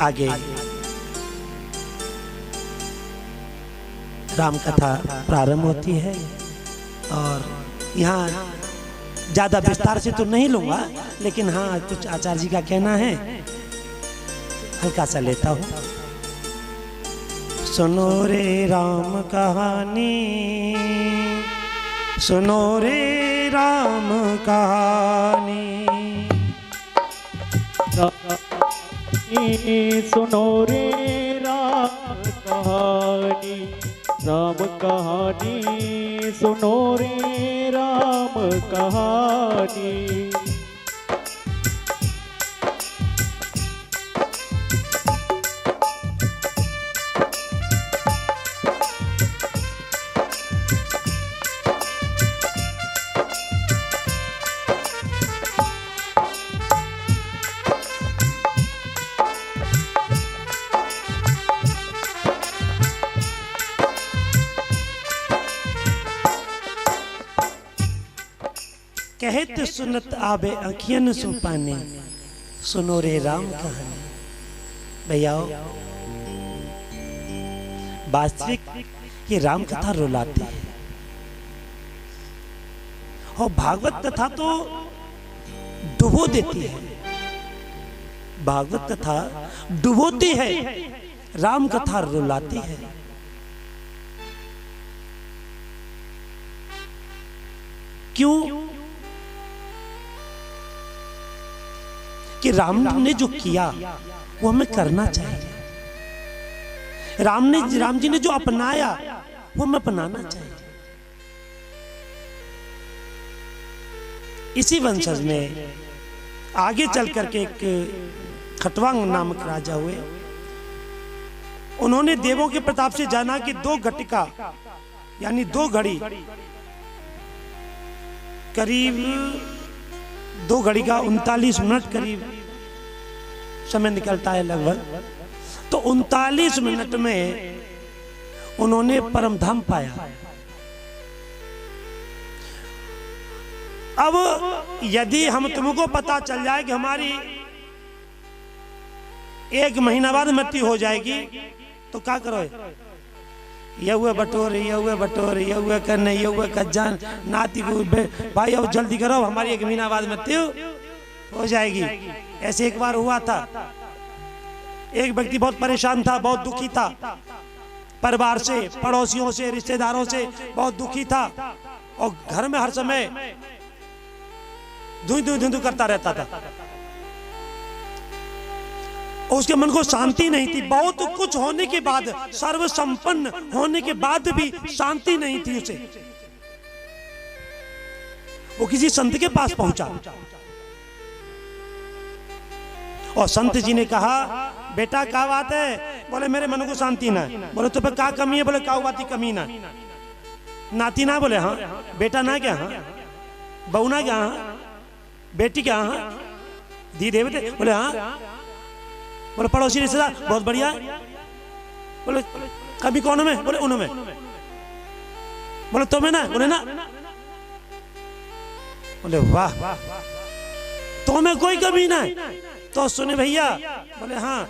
आगे राम कथा प्रारंभ होती है। और यहाँ ज्यादा विस्तार से तो नहीं लूंगा, लेकिन हाँ कुछ आचार्य जी का कहना है, हल्का सा लेता हूँ। सुनो रे राम कहानी, सुनो रे राम कहानी, सुनो रे राम कहानी, राम कहानी सुनो रे राम कहानी। कहत सुनत आबे अखियन सुपाने, सुनो रे राम कहानी। भैया वास्तविक ये राम कथा रुलाती है, और भागवत कथा तो डुबो देती है। भागवत कथा डुबोती है, राम कथा रुलाती है। क्यों? कि राम ने जो किया वो हमें करना चाहिए। राम जी ने जो अपनाया वो हमें अपनाना चाहिए। इसी वंशज में आगे चल करके एक खटवांग नामक राजा हुए। उन्होंने देवों के प्रताप से जाना कि 2 घटिका यानी 2 घड़ी, करीब 2 घड़ी का 39 मिनट करीब समय निकलता है लगभग। तो 39 मिनट में उन्होंने परम धाम पाया। अब यदि हम तुमको पता चल जाए कि हमारी 1 महीना बाद मृत्यु हो जाएगी, तो क्या करो? ये हुए बटोर, ये हुए बटोर, ये हुए करने, ये हुए कज्जान नाती को भाई अब जल्दी करो, हमारी 1 महीना बाद मृत्यु हो जाएगी। ऐसे एक बार हुआ था। एक व्यक्ति बहुत परेशान था, बहुत दुखी था, परिवार से, पड़ोसियों से, रिश्तेदारों से बहुत दुखी था, और घर में हर समय धुंधु करता रहता था। उसके मन को शांति नहीं थी। बहुत कुछ होने के बाद, सर्व संपन्न होने के बाद भी शांति नहीं थी उसे। वो किसी संत के पास पहुंचा, और संत जी ने कहा, बेटा क्या बात है? बोले मेरे मन को शांति ना। बोले तो फिर क्या कमी है? बोले क्या बात की कमी ना? नाती ना? बोले हाँ। बेटा ना? क्या हाँ? बहू ना? क्या हाँ? बेटी क्या? हाँ। दी देवते? बोले हाँ। बोले पड़ोसी रिश्तेदार? बहुत बढ़िया। बोले कभी कौन में? बोले उनमें। बोले तुम्हें ना? बोले ना। बोले वाह, तुम्हें कोई कमी ना? तो सुने भैया। बोले हाँ।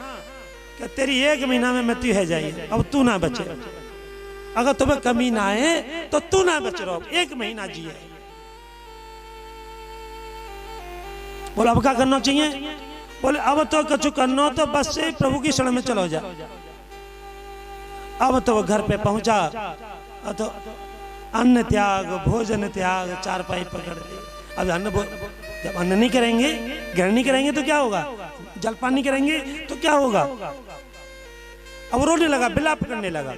क्या तेरी 1 महीना में मृत्यु है जाएगी, अब तू ना बचे। अगर तुम्हें कमी ना है तो तू ना बच रहो, 1 महीना जिए। बोले अब क्या करना चाहिए? बोले अब तो कछु करना तो बस से प्रभु की शरण में चलो जा। अब तो वो घर पे पहुंचा, तो अन्न त्याग, भोजन त्याग, चारपाई पकड़ ली। अब जब अन्न नहीं करेंगे, ग्रहण नहीं करेंगे तो क्या होगा? जलपान नहीं करेंगे तो क्या होगा? अब रोने लगा, बिलाप करने लगा।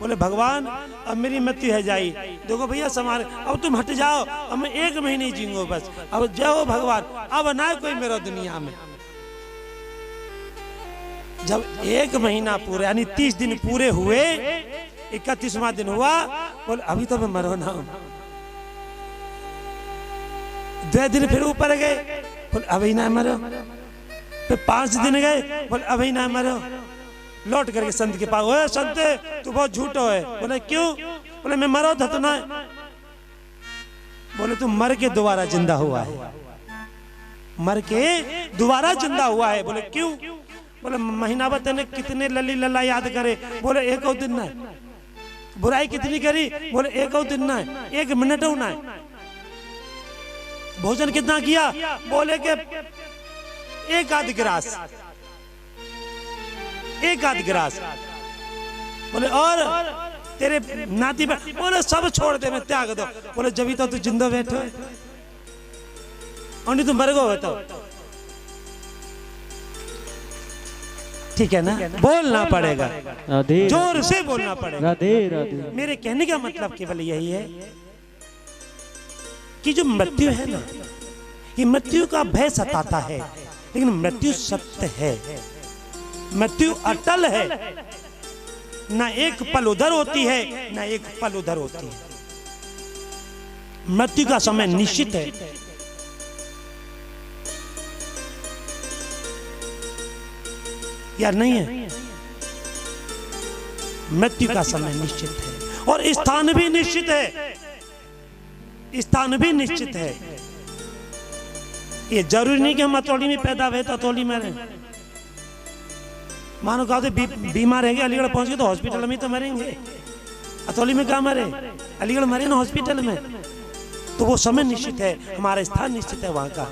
बोले भगवान अब मेरी मृत्यु है जाई, देखो भैया समार, अब तुम हट जाओ, अब मैं 1 महीने जीऊंगा बस, अब जाओ भगवान, अब ना कोई मेरा दुनिया में। जब 1 महीना पूरे यानी 30 दिन पूरे हुए, 31वां दिन हुआ, बोले अभी तो मैं मरो ना हूं। 2 दिन फिर ऊपर गए, बोले अभी ना मरो। फिर 5 दिन गए, बोले अभी ना मरो। लौट करके संत के पास, ओए संत तू बहुत झूठो है। बोले क्यों? बोले मैं मरो था तो ना। बोले तू मर के दोबारा जिंदा हुआ है, मर के दोबारा जिंदा हुआ है। बोले क्यों? बोले महीना भर तेने कितने लली लल्ला याद करे? बोले एक और दिन ना है। बुराई कितनी करी? बोले एक और दिन ना है, 1 मिनट ना है। भोजन कितना किया? बोले के 1 आध गिलास, 1 आध गिलास। बोले और तेरे नाती पे? बोले सब छोड़ दे, मैं त्याग दो। बोले जब तो तू जिंदा बैठो और नहीं तुम मर गए तो ठीक है ना, बोलना पड़ेगा, जोर से बोलना पड़ेगा। राधे राधे। मेरे कहने का मतलब केवल यही है कि जो मृत्यु है ना, ये मृत्यु का भय सताता है, लेकिन मृत्यु सत्य है, मृत्यु अटल है। ना एक पल उधर होती है, ना एक पल उधर होती है। मृत्यु का समय निश्चित है। यार नहीं है, मृत्यु का समय निश्चित है और स्थान भी निश्चित है, स्थान भी निश्चित है। ये जरूरी नहीं कि हम अतौली में पैदा हुए तो अतौली में रहें। मानो कहा तो बीमार है, अलीगढ़ पहुंच गए तो हॉस्पिटल में तो मरेंगे, अतौली में कहाँ मरे? अलीगढ़ मरे ना हॉस्पिटल में। तो वो समय निश्चित है, हमारा स्थान निश्चित है वहां का।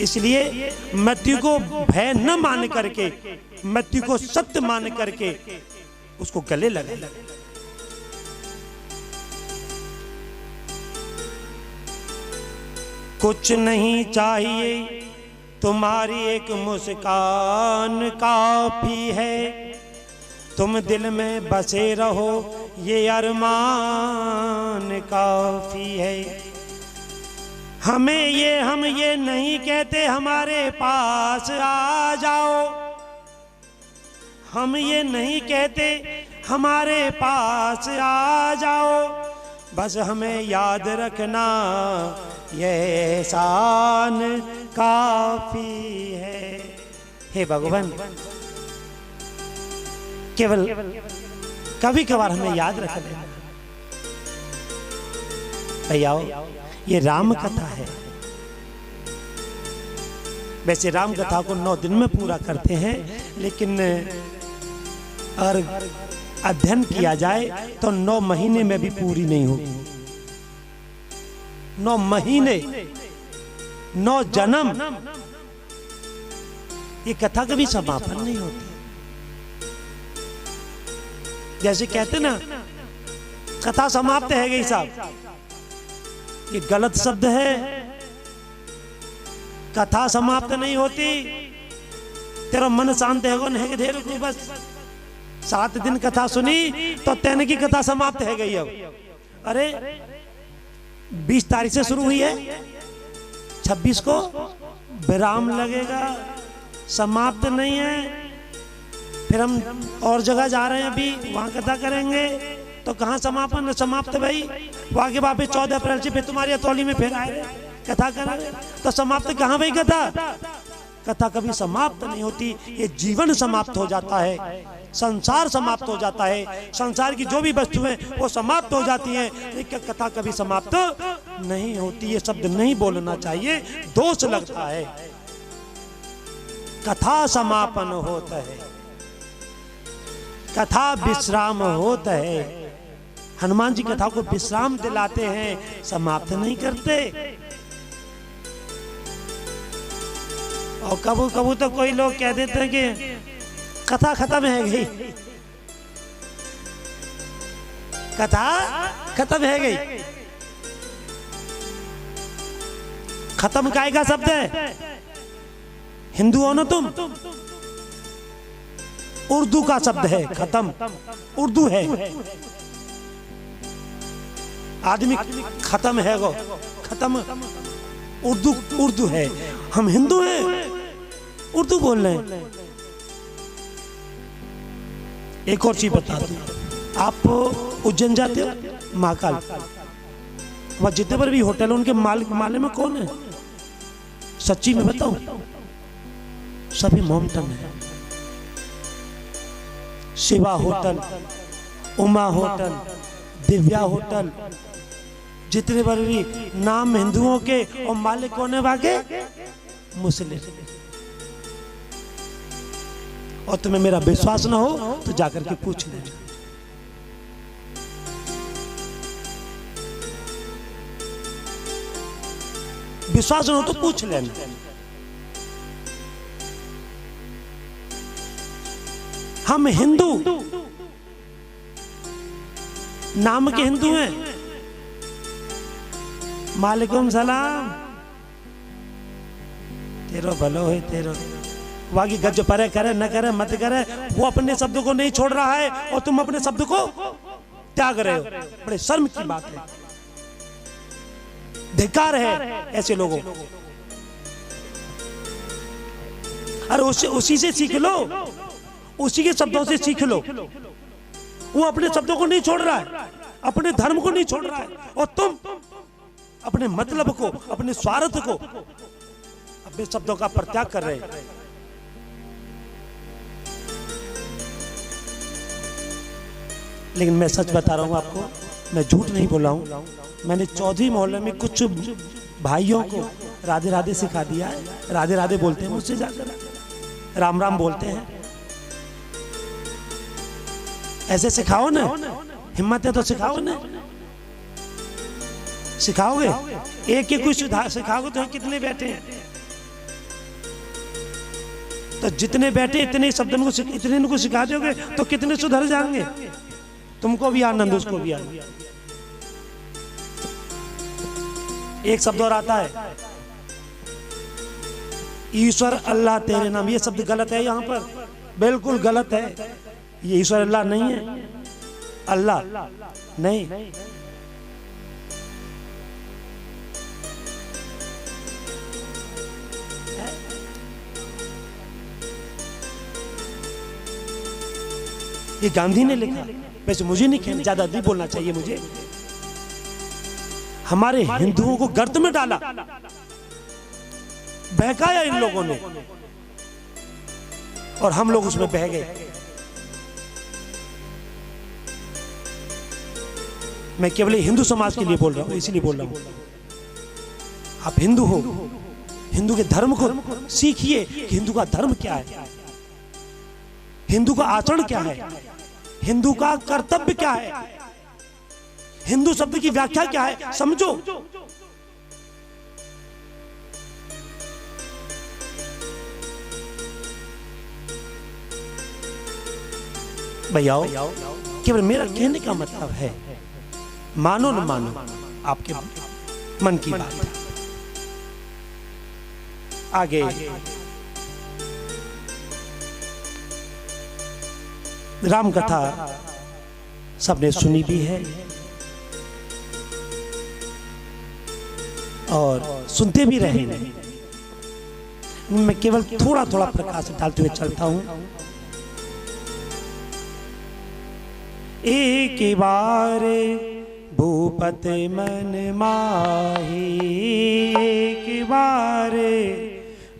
इसलिए मृत्यु को भय न मान करके, मृत्यु को सत्य मान करके उसको गले लगे। कुछ नहीं चाहिए तुम्हारी एक मुस्कान काफी है, तुम दिल में बसे रहो ये अरमान काफी है। हम ये नहीं कहते हमारे पास आ जाओ, हम ये नहीं कहते हमारे पास आ जाओ, बस हमें याद रखना ये एहसान काफी है। हे भगवान, केवल कभी कभार हमें याद रख लेना। भैया ये राम कथा है। वैसे राम कथा को 9 दिन में पूरा करते हैं, लेकिन अगर अध्ययन किया जाए तो 9 महीने में भी पूरी नहीं होगी। 9 महीने, 9 जन्म, ये कथा कभी समापन नहीं होती। जैसे कहते ना कथा समाप्त है गई साहब, ये गलत शब्द है। कथा समाप्त नहीं होती। तेरा मन शांत है नहीं देर को, बस 7 दिन कथा सुनी तो तेन की कथा समाप्त है गई। अब अरे 20 तारीख से शुरू हुई है, 26 को विराम लगेगा, समाप्त नहीं है। फिर हम और जगह जा रहे हैं, अभी वहां कथा करेंगे तो कहाँ समापन समाप्त भाई? वहां के वापस 14 अप्रैल से फिर तुम्हारी अतौली में फिर आए कथा करेंगे तो समाप्त कहाँ भाई? कथा कभी समाप्त नहीं होती। ये जीवन समाप्त हो जाता है, संसार समाप्त हो जाता है, संसार की जो भी वस्तुएं वो समाप्त हो जाती हैं, लेकिन कथा कभी समाप्त नहीं होती। ये शब्द नहीं बोलना चाहिए, दोष लगता है। कथा समापन होता है, कथा विश्राम होता है। हनुमान जी कथा को विश्राम दिलाते हैं, समाप्त नहीं करते। और कबू कबू तो कोई लोग कह देते हैं कि कथा खत्म है गई, कथा खत्म है गई। खत्म काय का शब्द है? हिंदू हो ना तुम? उर्दू का शब्द है खत्म, उर्दू है। आदमी खत्म है गो, खत्म उर्दू है। हम हिंदू हैं, उर्दू बोल रहे हैं। एक और चीज बता दूं, आप उज्जैन जाते हो, महाकाल, वहां जितने पर भी होटल है उनके माले में कौन है? सच्ची में बताऊं, सभी मोमटन है। Shiva hotel, Uma hotel, Divya hotel, जितने पर भी नाम हिंदुओं के और मालिक कौन है? वाके मुस्लिम। और तुम्हें मेरा विश्वास ना हो तो जाकर के पूछ लेना। विश्वास ना हो तो पूछ लेना। हम हिंदू नाम के हिंदू हैं। मालिकुम सलाम, तेरो भलो है तेरो। बाकी गज परे करे न करे मत करे, वो अपने शब्द को नहीं छोड़ रहा है और तुम अपने शब्द को त्याग रहे हो। बड़े शर्म की बात है, धिक्कार है ऐसे लोगों को। अरे उसी से सीख लो, उसी के शब्दों से सीख लो। वो अपने शब्दों को नहीं छोड़ रहा है, अपने धर्म को नहीं छोड़ रहा है, और तुम अपने मतलब को, अपने स्वार्थ को, अपने शब्दों का परित्याग कर रहे हैं। लेकिन मैं सच बता रहा हूं आपको, मैं झूठ नहीं बोल रहा हूं। मैंने चौधरी मोहल्ले में कुछ भाइयों को राधे राधे सिखा दिया है। राधे राधे बोलते हैं मुझसे जाकर, राम राम बोलते हैं। ऐसे सिखाओ ना, हिम्मत है तो सिखाओ ना। सिखाओगे एक एक कोई सिखाओगे तो कितने बैठे हैं? तो जितने बैठे इतने शब्द इतने इनको सिखा दोगे तो कितने सुधर जाएंगे। तुमको भी आनंद, उसको भी आनंद। एक शब्द और आता है, ईश्वर अल्लाह तेरे नाम। ये शब्द गलत है, यहां पर बिल्कुल गलत है। ये ईश्वर अल्लाह नहीं है, अल्लाह नहीं। ये गांधी ने लिखा, वैसे मुझे नहीं कहना, ज्यादा नहीं बोलना चाहिए मुझे। हमारे हिंदुओं को गर्त में डाला, बहकाया इन लोगों ने, और हम लोग उसमें बह गए। मैं केवल हिंदू समाज के लिए बोल रहा हूं, इसीलिए बोल रहा हूं। आप हिंदू हो, हिंदू के धर्म को सीखिए कि हिंदू का धर्म क्या है, हिंदू का आचरण क्या है, हिंदू का कर्तव्य क्या है, हिंदू शब्द की व्याख्या क्या है, समझो। भैया केवल मेरा कहने का मतलब है, मानो न मानो आपके मन की बात है। आगे राम कथा सबने सुनी भी है और सुनते भी रहे हैं। मैं केवल थोड़ा थोड़ा प्रकाश डालते हुए चलता हूं। एक बार भूपत मन माही, एक बार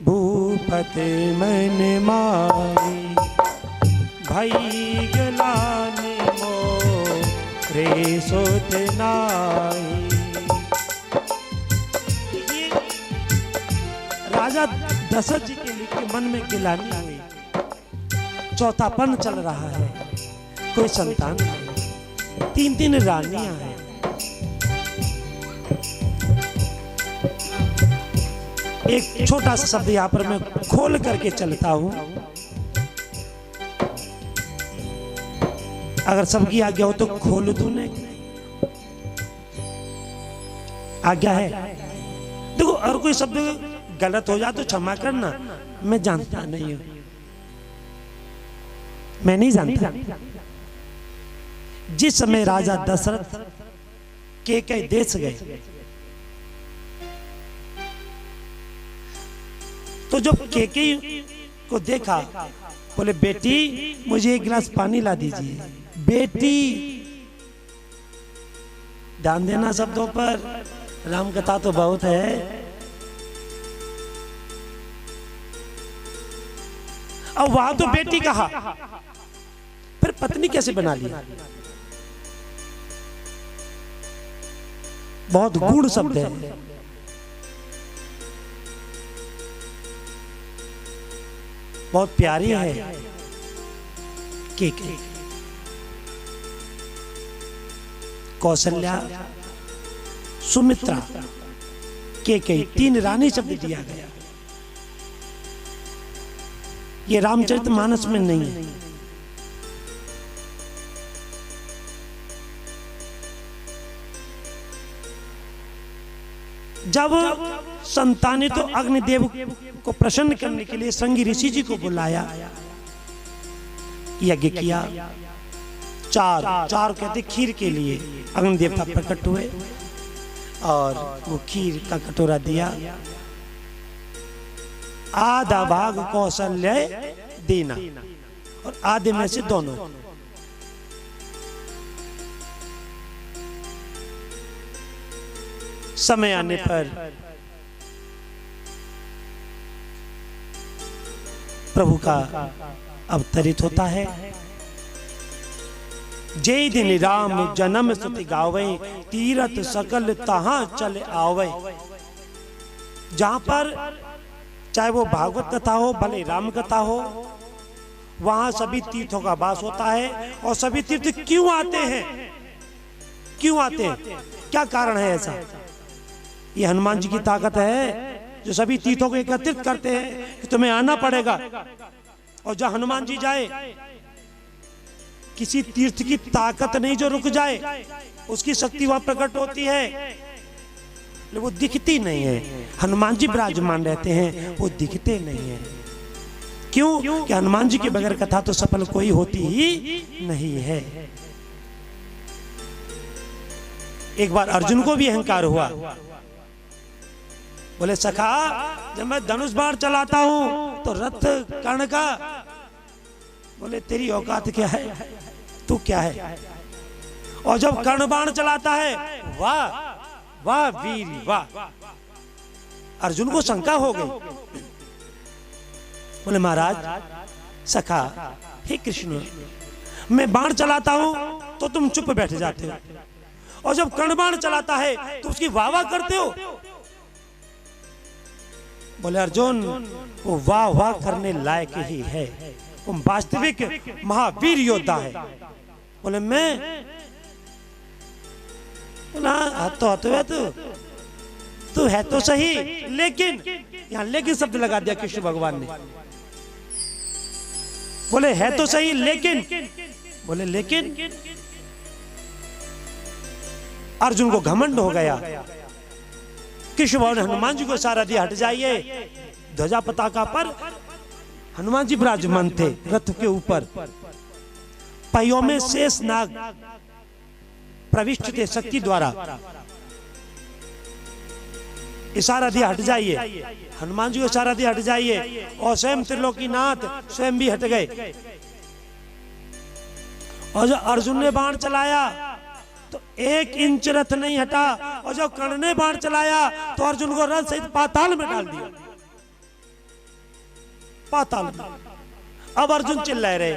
भूपत मन माही, भई गलाने मोरे सोत नाई। ये राजा दशरथ जी के लिए मन में गिलानी हुई, चौथापन चल रहा है, कोई संतान नहीं, 3 रानियां हैं। एक छोटा सा शब्द यहां पर मैं खोल करके चलता हूं, अगर सबकी आज्ञा हो तो खोल दूं। नहीं, आज्ञा है। देखो, और कोई शब्द गलत हो जाए तो क्षमा करना, मैं जानता नहीं हूं, मैं नहीं जानता। जिस समय राजा दशरथ के देश गए तो जब केकई को देखा, बोले बेटी मुझे 1 गिलास पानी ला दीजिए। बेटी, ध्यान देना शब्दों पर, राम कथा तो बहुत है। अब वहां तो बेटी कहा, फिर पत्नी कैसे बना ली? बहुत गूढ़ शब्द है। बहुत प्यारी है, केकई, कौशल्या, सुमित्रा, केकई, 3 रानी शब्द दिया गया। ये रामचरितमानस में नहीं है। जब संतानी तो अग्निदेव को प्रसन्न करने के लिए संगी ऋषि जी को बुलाया, यज्ञ किया। चार कहते खीर के लिए अग्नि देवता प्रकट हुए और वो खीर का कटोरा दिया। आधा भाग कौशल्य देना और आधे में से दोनों। समय आने पर प्रभु का अवतरित होता है। जय दिन राम जन्म स्तुति गावे, तीरथ सकल तहां चले आवे। जहां पर चाहे वो भागवत कथा हो, भले राम कथा हो, वहां सभी तीर्थों का वास होता है। और सभी तीर्थ क्यों आते हैं? क्यों आते हैं? क्या कारण है ऐसा? ये हनुमान जी की ताकत है जो सभी तीर्थों को एकत्रित करते हैं कि तुम्हें आना पड़ेगा। और जहां हनुमान जी जाए, किसी तीर्थ की ताकत नहीं जो रुक जाए, उसकी शक्ति वहां प्रकट होती है, वो दिखती नहीं है। हनुमान जी विराजमान रहते हैं, वो दिखते नहीं है। क्यों? कि हनुमान जी के बगैर कथा तो सफल कोई होती ही नहीं है। एक बार अर्जुन को भी अहंकार हुआ, बोले सखा जब मैं धनुष बाण चलाता हूं तो रथ कर्ण का, बोले तेरी औकात क्या है, तू क्या है? और जब कर्ण बाण चलाता है, वाह वाह वीर वाह। अर्जुन को शंका हो गई। बोले महाराज सखा, हे कृष्ण, मैं बाण चलाता हूं तो तुम चुप बैठ जाते हो, और जब कर्ण बाण चलाता है तो उसकी वाह वाह करते हो। बोले अर्जुन, वो वाह वाह करने लायक ही है, वो वास्तविक महावीर योद्धा है। बोले मैं, तू है तो सही, लेकिन यहां लेकिन शब्द लगा दिया कृष्ण भगवान ने। बोले है तो सही लेकिन, बोले लेकिन अर्जुन को घमंड हो गया। कृष्ण भगवान हनुमान जी को इशारा दिया, हट जाइए। ध्वजा पताका पर हनुमान जी विराजमान थे रथ के ऊपर। पहियों में शेष नाग प्रविष्ट थे शक्ति द्वारा। इशारा दिया, हट जाइए। हनुमान जी को इशारा दिया, हट जाइए। और स्वयं त्रिलोकीनाथ स्वयं भी हट गए। और जो अर्जुन ने बाण चलाया तो 1 इंच रथ नहीं हटा, और जब कर्ण ने बाण चलाया तो अर्जुन को रथ सहित पाताल में डाल दिया। पाताल में। अब अर्जुन चिल्ला रहे,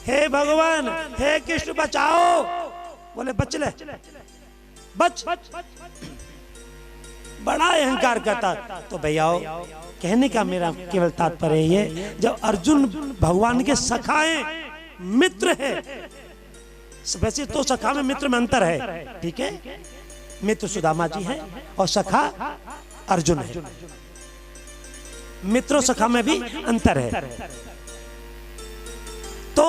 हे भगवान, हे कृष्ण बचाओ। बोले बच ले, बच। बड़ा अहंकार करता। तो भैया कहने का मेरा केवल तात्पर्य ये, जब अर्जुन भगवान के सखा हैं, मित्र है। वैसे तो सखा में मित्र में अंतर है, ठीक है। मित्र सुदामा जी है और सखा अर्जुन है। मित्र सखा में भी अंतर है। तो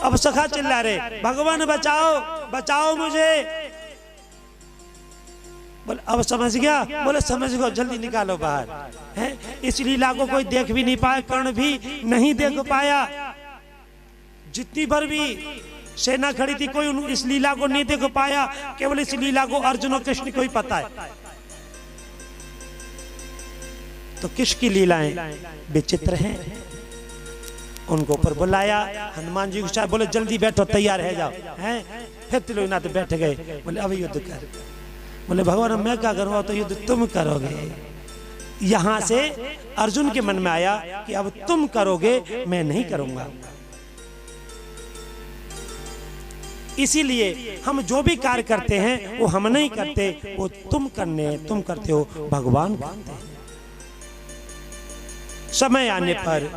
अब सखा चिल्ला रहे, भगवान बचाओ, बचाओ मुझे। बोले अब समझ गया? बोले समझ गया, जल्दी निकालो बाहर। है इस लीला को कोई देख भी नहीं पाया, कर्ण भी नहीं देख पाया। जितनी बार भी सेना खड़ी थी, कोई इस लीला को नहीं देख पाया। केवल इस लीला को अर्जुन और कृष्ण को ही पता है। तो कृष्ण की लीलाएं विचित्र हैं। उनको ऊपर बुलाया, हनुमान जी को बोले जल्दी बैठो, तैयार है जाओ। हैं फिर त्रिलोकीनाथ बैठ गए। बोले अब युद्ध कर। बोले भगवान मैं क्या करूँगा? तो युद्ध तुम करोगे। यहां से अर्जुन के मन में आया कि अब तुम करोगे, मैं नहीं करूंगा। इसीलिए हम जो भी कार्य करते हैं वो हम नहीं करते, वो तुम करते हो, भगवान करते हैं। समय आने पर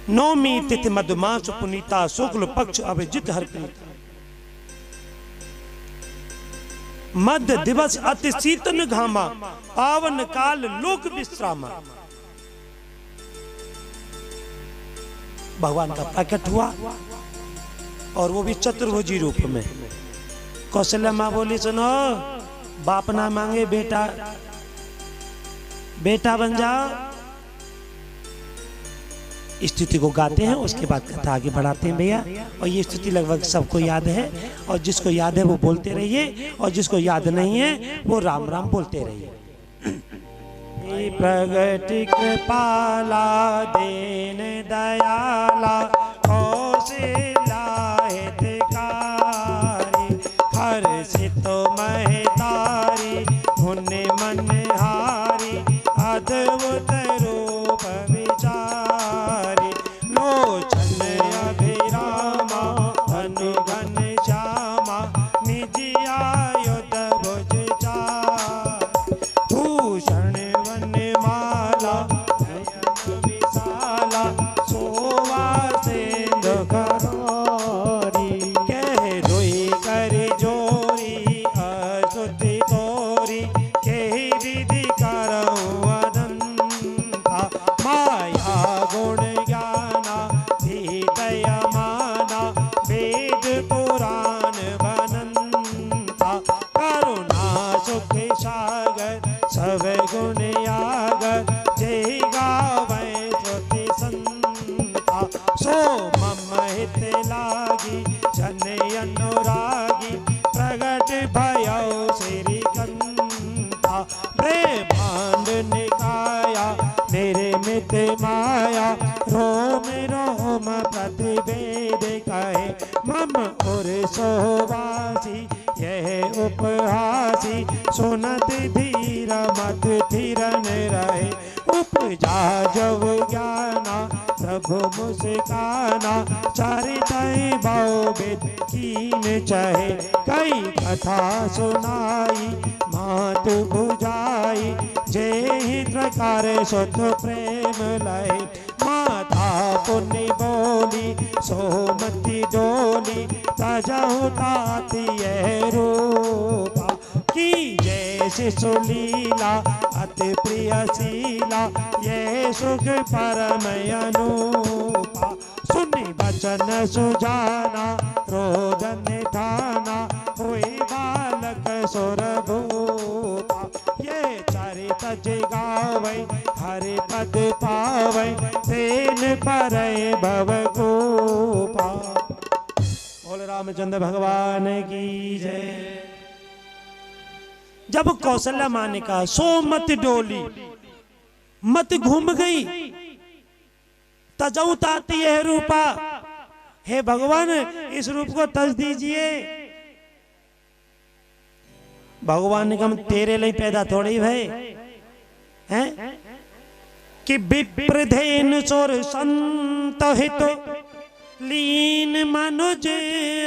नौमी तिथि मधुमास पुनीता शुक्ल पक्ष अभिजित हरप्रीता। मध्य दिवस अति शीतन घामा पावन काल लोक विश्रामा। भगवान का प्रकट हुआ और वो भी चतुर्भुजी रूप में। कौशल्या माँ बोली सुनो, बाप ना मांगे बेटा बेटा बन जाओ। स्तुति को गाते हैं, उसके बाद कथा आगे बढ़ाते हैं भैया। और ये स्तुति लगभग सबको याद है, और जिसको याद है वो बोलते रहिए, और जिसको याद नहीं है वो राम राम बोलते रहिए। प्रगट कृपाला दीन दयाला कौशल्या हितकारी, हर्षित महतारी पुण्य मनहारी अद्भुत रूप विचारी। लोचन अभिरामा अनुघन श्यामा निज आयुध भुज चार। भूषण वनमाला नयन विशाला शोभा सिंधु करारी। कह रोई कर जोरी अस्तुति तोरी, कह विधि करऊं अनंता। माया गुण ज्ञाना धीतया माना, वेद पुराण बनंता। करुणा सुख सागर सब गुण यागर, जय गावै श्रुति संता। सो मम हित लागी जन अनुरागी, प्रगट भयो श्री कंता। ब्रह्मांड निकाया निर्मित माया, रोम रोम प्रतिवेद कहे। मम और सोवासी यह उपहासी, सुनत धीर मत थिरन रहे। उपजा जब ज्ञाना प्रभु मुस्काना, चरितहि बहुविध कीन चहे। कई कथा सुनाई मातु बुझाई, जेहि प्रकार सुत प्रेम लय। माता पुण्य बोली सोमति डोली, तजहु ताति यह रूपा। की जैसे सुलीला अति प्रिय शीला, ये सुख परम अनूपा। सुनि बचन सुजाना रोदन ठाना, हुई बालक सुर भूपा। ये चरित जगावै हरि पद पावै, तेन परय भव गोपा। बोल रामचंद्र भगवान की जय। जब कौशल्या माँ ने कहा सो मत डोली, मत घूम गई, तजऊ ताती यह रूपा। हे भगवान इस रूप को तज दीजिए। भगवान ने कहा तेरे लिए पैदा थोड़ी भाई हैं कि विप्रधेन सुर संत हित, लीन मनुज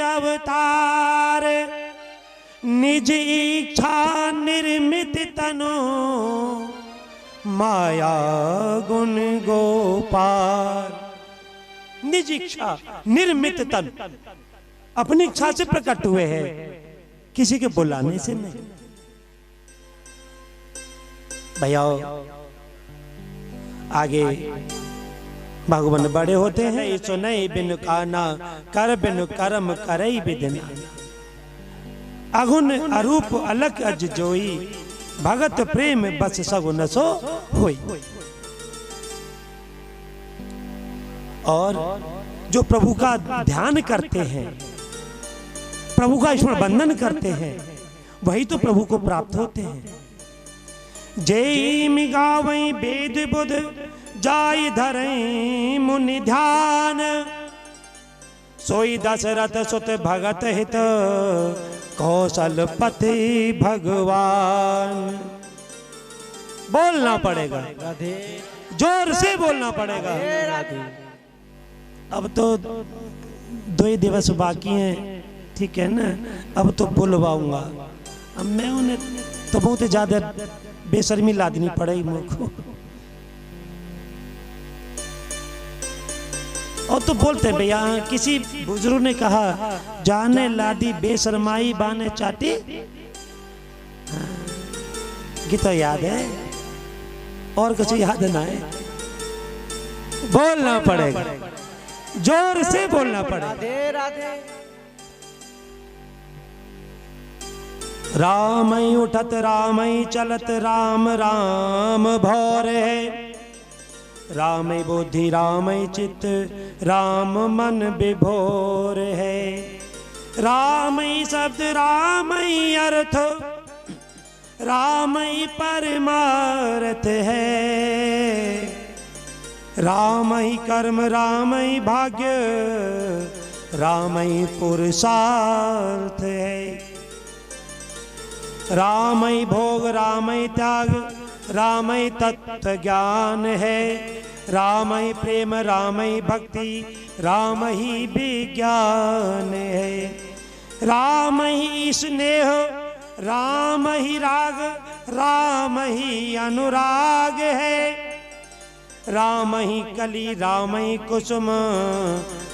अवतार। निज इच्छा निर्मित तनो, माया गुण गोपार। निज इच्छा निर्मित तन, अपनी इच्छा से प्रकट हुए हैं, किसी के बुलाने से नहीं। भैया आगे भगवान बड़े होते हैं। सुनई बिनु काना, कर बिनु कर्म करई विधिना। अगुण अरूप अलग अज जोई, भगत प्रेम बस सगुन सो होई। और जो प्रभु का ध्यान करते हैं, प्रभु का ईश्वर बंधन करते हैं, वही तो प्रभु को प्राप्त होते हैं। जय मिगावई वेद बुध, जाय धरई मुनि ध्यान। सोई दशरथ सुत भगत हित, कौशलपति भगवान। बोलना पड़ेगा, जोर से बोलना पड़ेगा। अब तो 2 दिवस बाकी हैं, ठीक है ना। अब तो बुलवाऊंगा। अब मैं उन्हें तो बहुत ज्यादा बेशर्मी लादनी पड़ेगी मुझको। और तो बोलते हैं भैया, किसी बुजुर्ग ने कहा, जाने लादी बेशरमाई बाने चाटी। गीत तो याद है और कुछ याद ना है, बोलना पड़ेगा, जोर से बोलना पड़ेगा। राधे राधे। रामई उठत रामई चलत राम राम भौरे, रामई बुद्धि रामई चित्त राम मन विभोर है। रामई शब्द रामई अर्थ रामई परमार्थ है। रामई कर्म रामई भाग्य रामई पुरुषार्थ है। रामई भोग रामई त्याग रामई तत्व ज्ञान है। रामई प्रेम रामई भक्ति राम ही विज्ञान है। राम ही स्नेह राम ही राग राम ही अनुराग है। राम ही कली राम ही कुसुम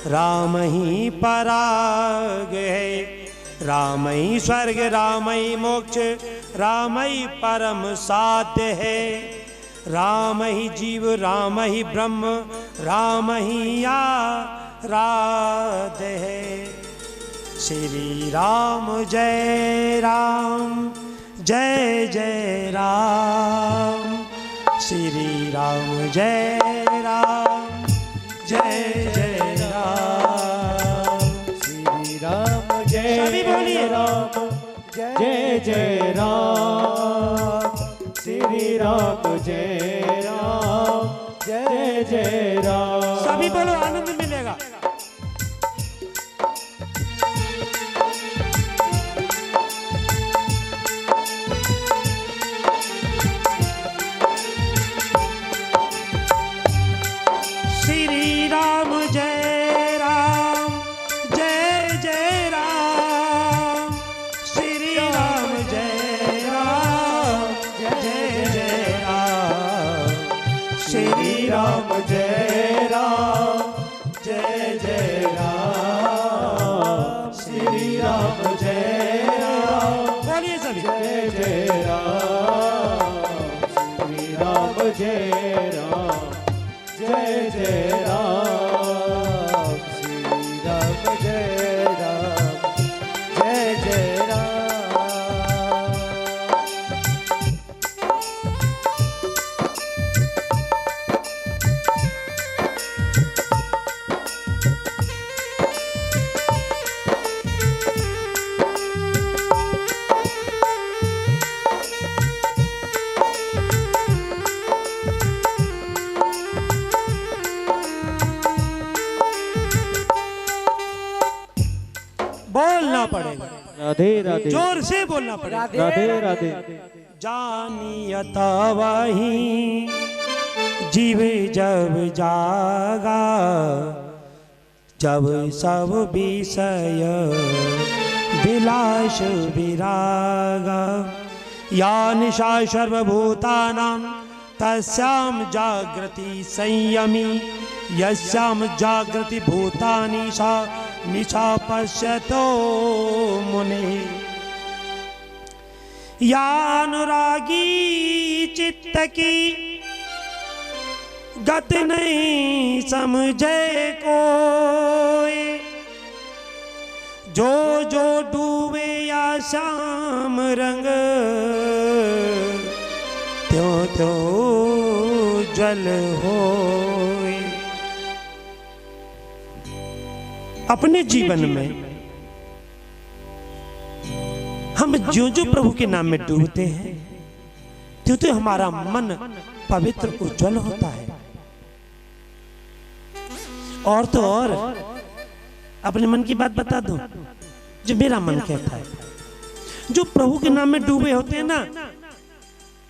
राम ही पराग है। राम ही स्वर्ग राम ही मोक्ष राम ही परम साध्य है। राम ही जीव राम ही ब्रह्म राम ही आराध्य है। श्री राम जय राम जय जय राम। श्री राम जय राम जय जय राम। श्री राम जय सभी बोलिए राम जय जय राम। श्री राम जय राम जय जय राम। सभी बोलो, आनंद मिलेगा। श्री राम जय राम जय जय राम। श्री राम जय राम जय जय राम। श्री राम जय राम जय जय राम। श्री राम जय राम। बोलिए सभी, जय जय राम। श्री राम जय राम जय जय राम। श्री राम जय राम जय जय राम। बोलना पड़ेगा, राधे राधे। जोर से बोलना पड़ेगा। राधे राधे। जानियत वही जीव जब जागा, जब सब विषय विलास विरागा। या निशा सर्वभूतानां तस्याम जागृति संयमी। यस्याम जागृति भूतानि सा निशा पश्यतो मुने। या अनुरागी चित्त की गत नहीं समझे कोई। जो जो डूबे या श्याम रंग, त्यों त्यों जल होए। अपने जीवन में हम जो जो प्रभु के नाम में डूबते हैं, त्यों त्यों हमारा मन पवित्र उज्जवल होता है। और तो और अपने मन की बात बता दूं, जो मेरा मन कहता है, जो प्रभु के नाम में डूबे होते हैं ना,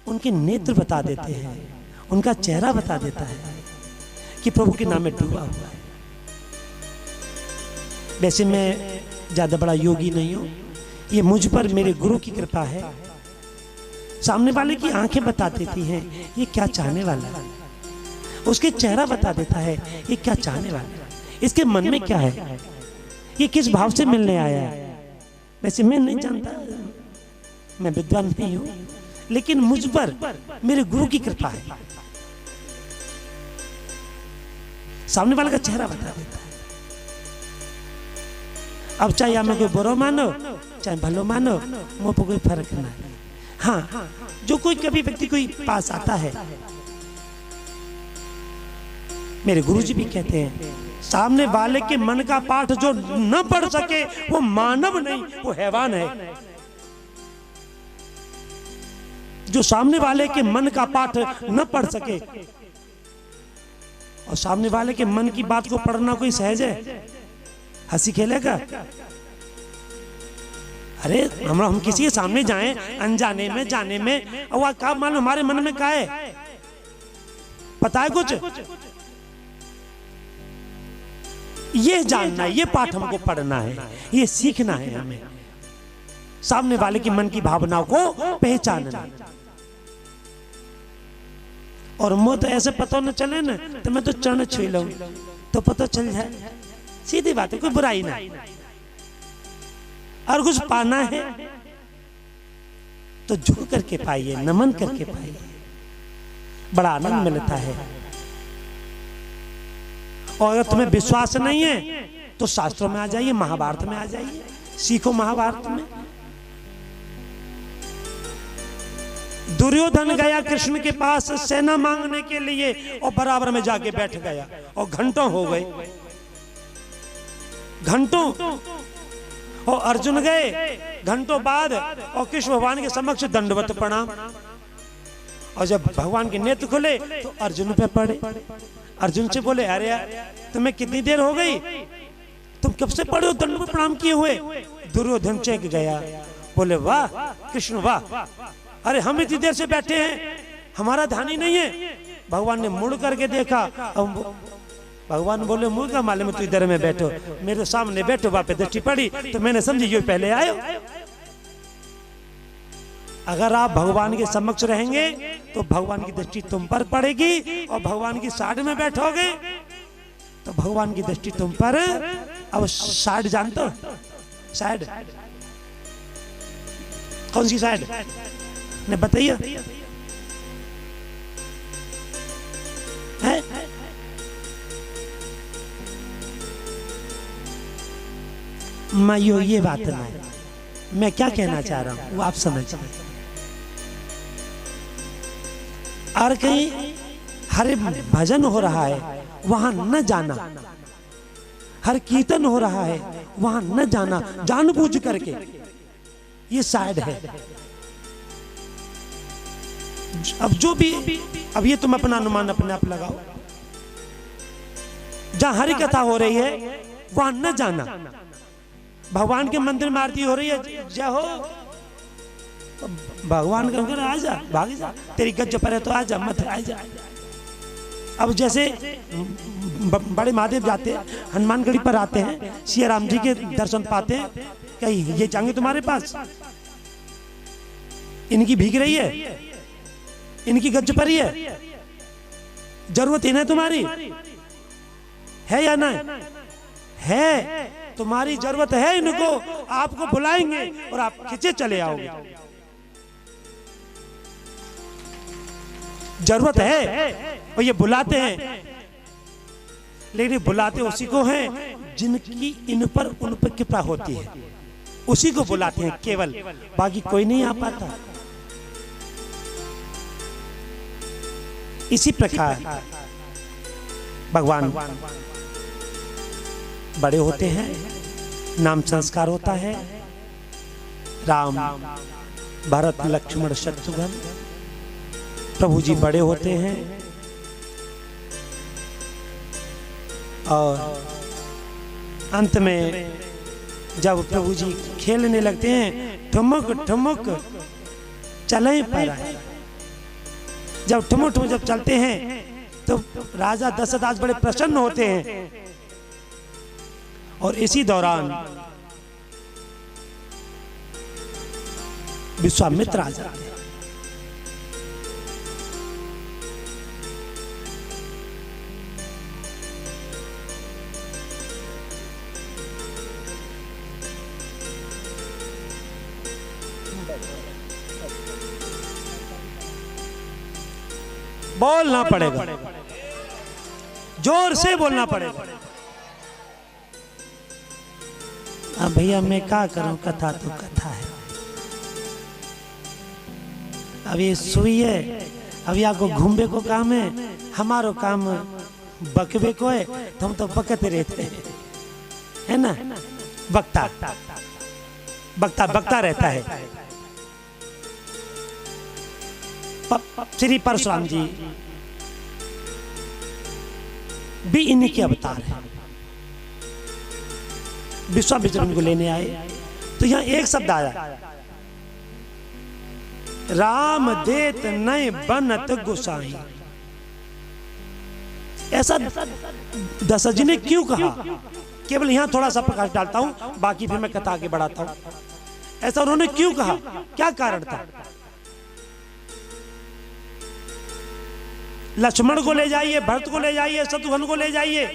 उनके नेत्र बता देते हैं, उनका चेहरा बता देता है कि प्रभु के नाम में डूबा हुआ है। वैसे मैं ज्यादा बड़ा योगी नहीं हूं, ये मुझ पर मेरे गुरु की कृपा है। सामने वाले की आंखें बता देती हैं ये क्या चाहने वाला है, उसके चेहरा बता देता है ये क्या चाहने वाला है। इसके मन में क्या है, ये किस भाव से मिलने आया है। वैसे मैं नहीं जानता, मैं विद्वान नहीं हूं, लेकिन मुझ पर मेरे गुरु की कृपा है। सामने वाले का चेहरा बता देता है। अब चाहे हमें कोई बुरा मानो चाहे भलो मानो, मुझ पर कोई फर्क ना है। हाँ, जो कोई कभी व्यक्ति कोई पास आता है, मेरे गुरुजी भी कहते हैं, सामने वाले के मन का पाठ जो न पढ़ सके वो मानव नहीं, वो हैवान है। जो सामने वाले के मन का पाठ न पढ़ सके, और सामने वाले के मन की बात को पढ़ना कोई सहज है? हंसी खेलेगा? अरे हम किसी के सामने जाएं अनजाने में जाने में, और क्या मालूम हमारे मन में क्या है, पता है कुछ? ये जानना है, ये पाठ हमको पढ़ना है, ये सीखना है हमें, सामने वाले की मन की भावनाओं को पहचानना। और मुझे तो ऐसे पता न चले ना, तो मैं तो चरण छू लूं तो पता चल जाए, सीधी बात है, कोई बुराई ना। और कुछ पाना है तो झुक करके पाइए, नमन करके पाइए, बड़ा आनंद मिलता है। और अगर तुम्हें विश्वास नहीं है तो शास्त्रों में आ जाइए, महाभारत में आ जाइए, सीखो महाभारत में। दुर्योधन गया कृष्ण के पास सेना मांगने के लिए, और बराबर में जाके बैठ गया, और घंटों हो गए, घंटों। और अर्जुन गए घंटों बाद, और कृष्ण भगवान के समक्ष दंडवत प्रणाम। और जब भगवान के नेत्र खुले तो अर्जुन पे पड़े। अर्जुन से बोले, अरे यार तुम्हें कितनी देर हो गई, तुम कब से पड़े हो दंडवत प्रणाम किए हुए? दुर्योधन चेक गया, बोले वाह कृष्ण वाह, अरे हम इतनी देर से बैठे हैं, हमारा ध्यान ही नहीं है। भगवान ने मुड़ करके देखा, भगवान बोले मुझे क्या मालूम तू इधर में बैठो, मेरे सामने बैठो, वहां पे दृष्टि पड़ी तो मैंने समझी ये पहले आयो। अगर आप भगवान के समक्ष रहेंगे तो भगवान की दृष्टि तुम पर पड़ेगी, और भगवान की साइड में बैठोगे तो भगवान की दृष्टि तुम पर। अब साइड जानते हो? साइड कौन सी साइड ने बताइए? मैं ये बात नहीं, मैं क्या कहना चाह रहा हूं वो आप समझिए। और कहीं हर भजन हो रहा है वहां न जाना, हर कीर्तन हो रहा है वहां न जाना, जानबूझ करके, ये साइड है। अब जो भी, अब ये तुम अपना अनुमान अपने आप लगाओ, जहां हरि कथा हो रही है वहां न जाना, भगवान के मंदिर में आरती हो रही है, जय हो, भगवान का घर आ जा, भाग जा, तेरी गज पर है तो आ जा, मत आ जा। अब जैसे बड़े महादेव जाते हैं, हनुमानगढ़ी पर आते हैं, सिया राम जी के दर्शन पाते हैं, क्या ये जाएंगे तुम्हारे पास? इनकी भीग रही है, इनकी गज पर ही है, जरूरत इन्हें तुम्हारी है या नहीं है? तुम्हारी जरूरत है इनको, आपको बुलाएंगे और आप खिंचे चले आओगे। जरूरत है और ये बुलाते हैं, लेकिन बुलाते उसी को हैं जिनकी इन पर उन पर कृपा होती है, उसी को बुलाते हैं केवल, बाकी कोई नहीं आ पाता। इसी प्रकार भगवान बड़े होते हैं, नाम संस्कार होता है, राम भरत लक्ष्मण शत्रुघ्न, प्रभु जी बड़े होते हैं, और अंत में जब प्रभु जी खेलने लगते हैं, ठुमक ठुमक चले पर आए, जब ठुमक ठुमक जब चलते हैं तो राजा दशरथ बड़े प्रसन्न होते हैं। और इसी दौरान विश्वामित्र आ जाते हैं। बोलना पड़ेगा, जोर से बोलना पड़ेगा। अब भैया मैं क्या करूं, कथा तो कथा है। अब ये सुई है, अब या को घूमबे को काम है, हमारो काम बकबे को है, तो हम तो बकते रहते हैं, है ना। बकता बकता बकता रहता है। श्री परशुराम जी भी इन्हीं के अवतार है। विश्वामित्र उनको लेने आए तो यहां एक शब्द आया, राम देत नय बनत गोसाई। ऐसा दशरथ जी ने क्यों कहा, केवल यहां थोड़ा सा प्रकाश डालता हूं, बाकी फिर मैं कथा आगे बढ़ाता हूं। ऐसा उन्होंने क्यों कहा, क्या कारण था। लक्ष्मण को ले जाइए, भरत को ले जाइए, शत्रुघ्न को ले जाइए,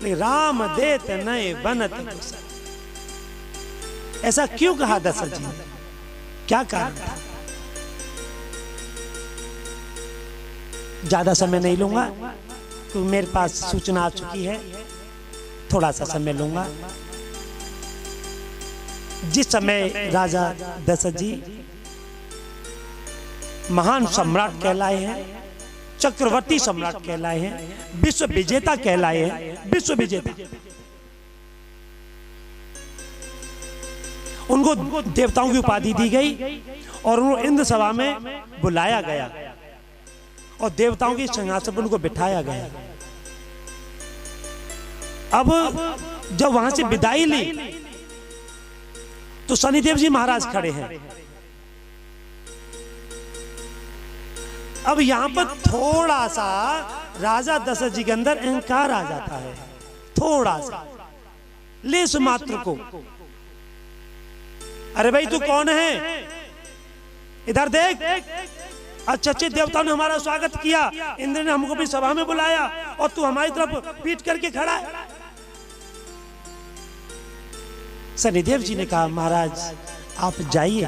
लेकिन राम देत नय बनत गोसाई ऐसा क्यों कहा दशरथ जी ने, क्या कारण था। ज्यादा समय नहीं लूंगा क्योंकि मेरे पास सूचना आ चुकी है, थोड़ा सा समय लूंगा। जिस समय राजा दशरथ जी महान सम्राट कहलाए हैं, चक्रवर्ती सम्राट कहलाए हैं, विश्व विजेता कहलाए हैं, विश्व विजेता, उनको देवताओं की उपाधि दी गई और उनको इंद्र सभा में बुलाया गया और देवताओं की सिंहासन पर उनको बिठाया गया। अब जब वहां से विदाई ली तो शनिदेव जी महाराज खड़े हैं। अब यहां पर थोड़ा सा राजा दशरथ जी के अंदर अहंकार आ जाता है, थोड़ा सा लेस मात्र को। अरे भाई तू कौन है, इधर देख, अच्छे अच्छे देवताओं ने हमारा स्वागत किया, इंद्र ने हमको भी सभा में बुलाया और तू हमारी तरफ पीठ करके खड़ा है। शनिदेव जी ने कहा महाराज आप जाइए,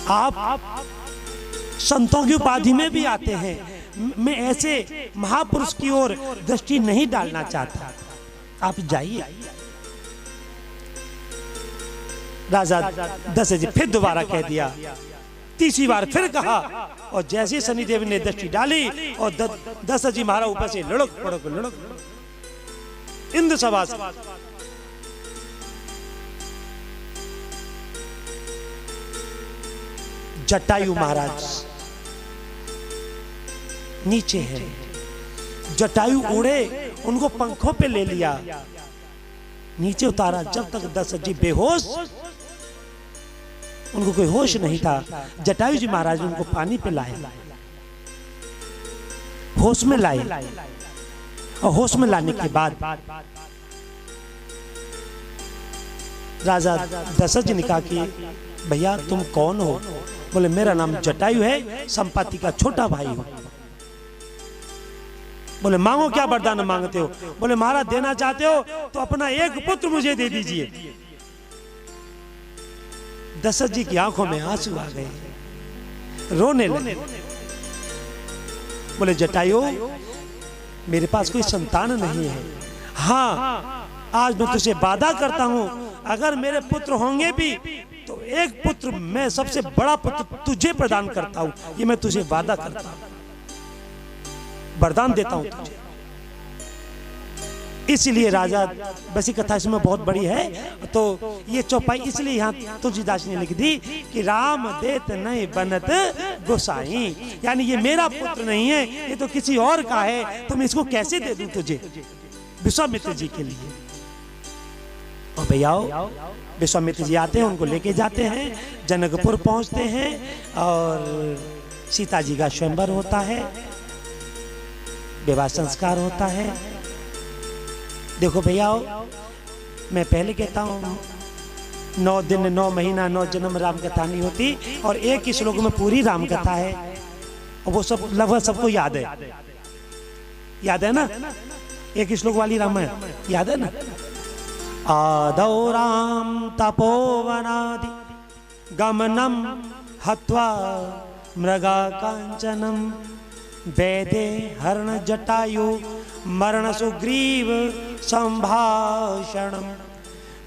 आप संतों की उपाधि में भी आते हैं, मैं ऐसे महापुरुष की ओर दृष्टि नहीं डालना चाहता, आप जाइए। राजा दशरथ जी फिर दोबारा कह दिया, तीसरी बार फिर कहा और जैसे शनिदेव ने दृष्टि डाली और दशरथ जी महाराज ऊपर से लुढ़क पड़क लुढ़क इंद्र सभा से जटायु महाराज नीचे है, जटायु उड़े, उनको पंखों पे ले लिया, नीचे उतारा। जब तक दशरथ जी बेहोश, उनको कोई होश नहीं था, जटायु जी महाराज उनको पानी पे लाए, होश में लाए और होश में लाने के बाद राजा दशरथ जी ने कहा कि भैया तुम कौन हो। बोले मेरा नाम जटायु है, संपत्ति का छोटा भाई हूं। बोले मांगो क्या वरदान मांगते हो। बोले महाराज देना चाहते हो तो अपना एक पुत्र मुझे दे दीजिए। दशरथ जी की आंखों में आंसू आ गए, रोने लगे। बोले जटायु मेरे पास कोई संतान नहीं है, हाँ आज मैं तुझे वादा करता हूं अगर मेरे पुत्र होंगे भी तो एक पुत्र मैं सबसे बड़ा पुत्र तुझे प्रदान करता हूं, ये मैं तुझे वादा करता हूं, वरदान देता हूं तुझे। इसीलिए राजा, वैसी कथा इसमें बहुत बड़ी है तो ये चौपाई इसलिए यहाँ तुलसीदास ने लिख दी कि राम देत नहीं बनत गोसाई, यानी ये मेरा पुत्र नहीं है, ये तो किसी और का है, तो मैं इसको कैसे दे दूं तुझे, विश्वामित्र जी के लिए। और भैया विश्वामित्र जी आते हैं, उनको लेके जाते हैं, जनकपुर पहुंचते हैं और सीता जी का स्वयंवर होता है, विवाह संस्कार होता है। देखो भैया मैं पहले कहता हूँ 9 दिन 9 महीना 9 जन्म राम कथा नहीं होती, और एक ही श्लोक में पूरी राम कथा है और वो सब लगभग सबको याद है, याद है ना, एक ही श्लोक वाली रामायण याद है ना। आदौ राम तपोवनादि गमनम हत्वा मृगा कांचनम वैदे हरण जटायु मरण सुग्रीव संभाषणम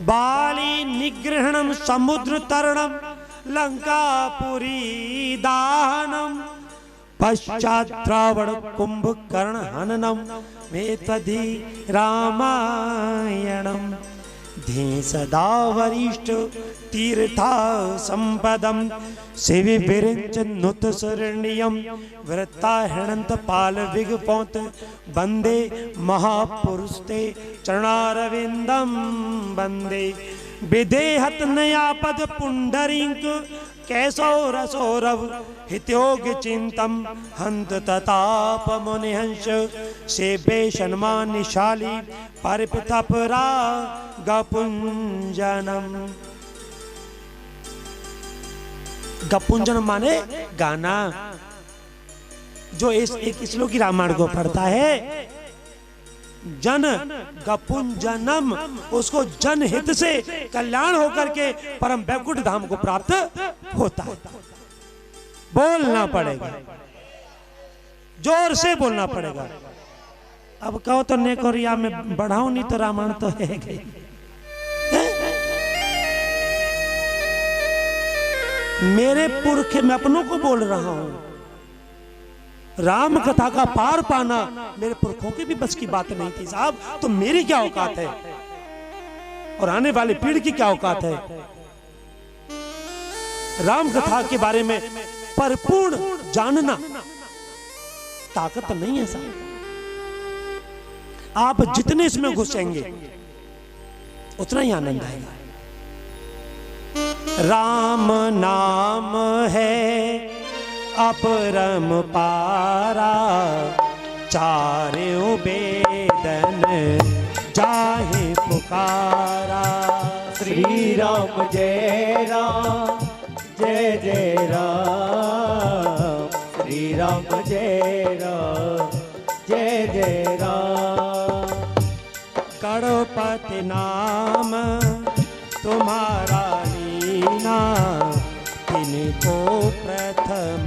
बाली निग्रहणम समुद्र तरणम लंकापुरी दानम पश्चात रावण कुंभकर्ण हननम वेत्वधि रामायणम धे सदा वरिष्ठ तीर्था संपदम शिवि विरिंच नुत शरण्यम वृत्ता हृणंत पाल विगपौत वंदे महापुरुषते चरणारविंदम वंदे विदेहत नयापद पुंडरीक कैसो रसोरव हित्योग चिंतम हंत तताप मुनिहंस सेवे सन्मानिशाली परिपितपरा गपुंजनम। गपुंजन माने गाना। जो इस एक श्लोक की रामायण को पढ़ता है, जन गपुंजनम, उसको जनहित से कल्याण होकर के परम वैकुंठ धाम को प्राप्त होता है। बोलना पड़ेगा, जोर से बोलना पड़ेगा। अब कहो तो नेकोरिया में बढ़ाओ, नहीं तो रामायण तो है गई। मेरे पुरखे, मैं अपनों को बोल रहा हूं, राम कथा का पार पाना मेरे पुरखों की भी बस की बात नहीं थी साहब। तो मेरी क्या औकात है और आने वाली पीढ़ी की क्या औकात है। राम कथा के बारे में परिपूर्ण जानना ताकत नहीं है साहब। आप जितने इसमें घुसेंगे उतना ही आनंद आएगा। राम नाम है अपरम पारा, चारों वेदन जाहे पुकारा। श्री राम जय राम जय जय राम, श्री राम जय राम जय जय राम। गणपति नाम तुम्हारा लीना, तिनको प्रथम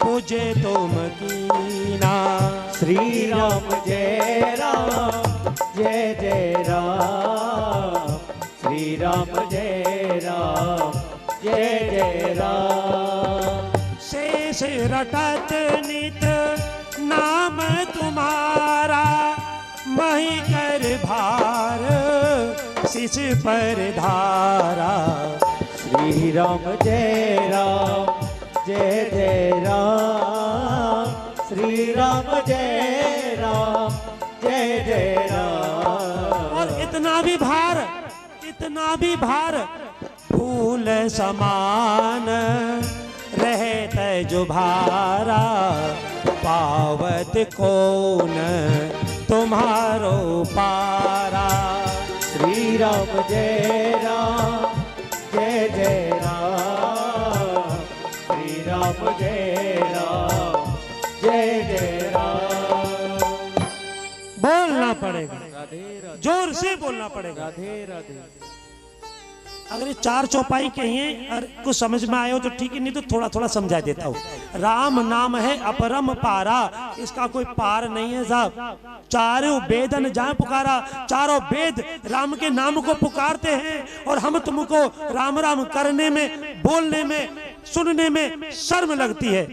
पूजे तुम कीना। श्री राम जय राम जय जय राम, श्री राम जय राम जय जय राम। शेष रटत नित नाम तुम्हारा, मही कर भार शिष पर धारा। श्री राम जय राम जय जय राम, श्री राम जय जय राम। और इतना भी भार फूल समान रहत जो भारा, पावत कौन तुम्हारो पारा। श्री राम जय राम जय जय राम, श्री राम जय जय राम। बोलना पड़ेगा, जोर से बोलना पड़ेगा। राधे राधे। अगर ये चार चौपाई कहिए और कुछ समझ में आए हो तो ठीक है, नहीं तो थोड़ा थोड़ा समझा देता हूँ। राम नाम है अपरम पारा, इसका कोई पार नहीं है साहब। चारों वेदन जहाँ पुकारा, चारों वेद राम के नाम को पुकारते हैं और हम तुमको राम राम करने में, बोलने में, सुनने में शर्म लगती है।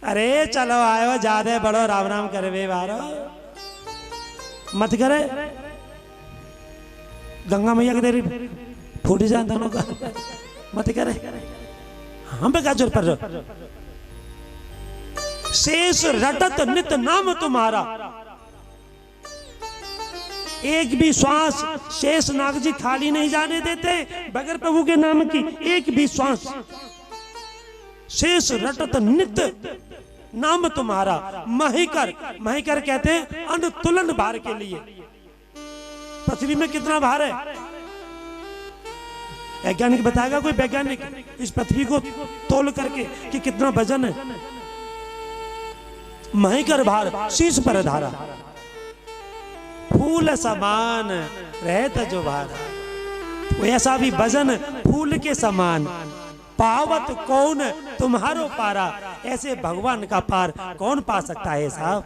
अरे चलो आयो, ज्यादा बड़ो राम राम करे बारो मत करे। गंगा मैया के देरी फूटी जाए दोनों का मत करे। हम पे गाजर पर शेष रटत नित नाम तुम्हारा। एक भी श्वास शेष नाग जी खाली नहीं जाने देते बगैर प्रभु के नाम की। एक भी श्वास शेष रटत नित नाम तुम्हारा। महिकर, महिकर कहते हैं अनुतुलन भार के लिए। पृथ्वी में कितना भार है वैज्ञानिक बताएगा, कोई वैज्ञानिक इस पृथ्वी को तोल करके कि कितना वजन है। महिकर भार शीश पर धारा, फूल समान रहता जो भारा। वैसा भी वजन फूल के समान, पावत कौन तुम्हारो पारा, ऐसे भगवान का पार कौन पा सकता है साहब।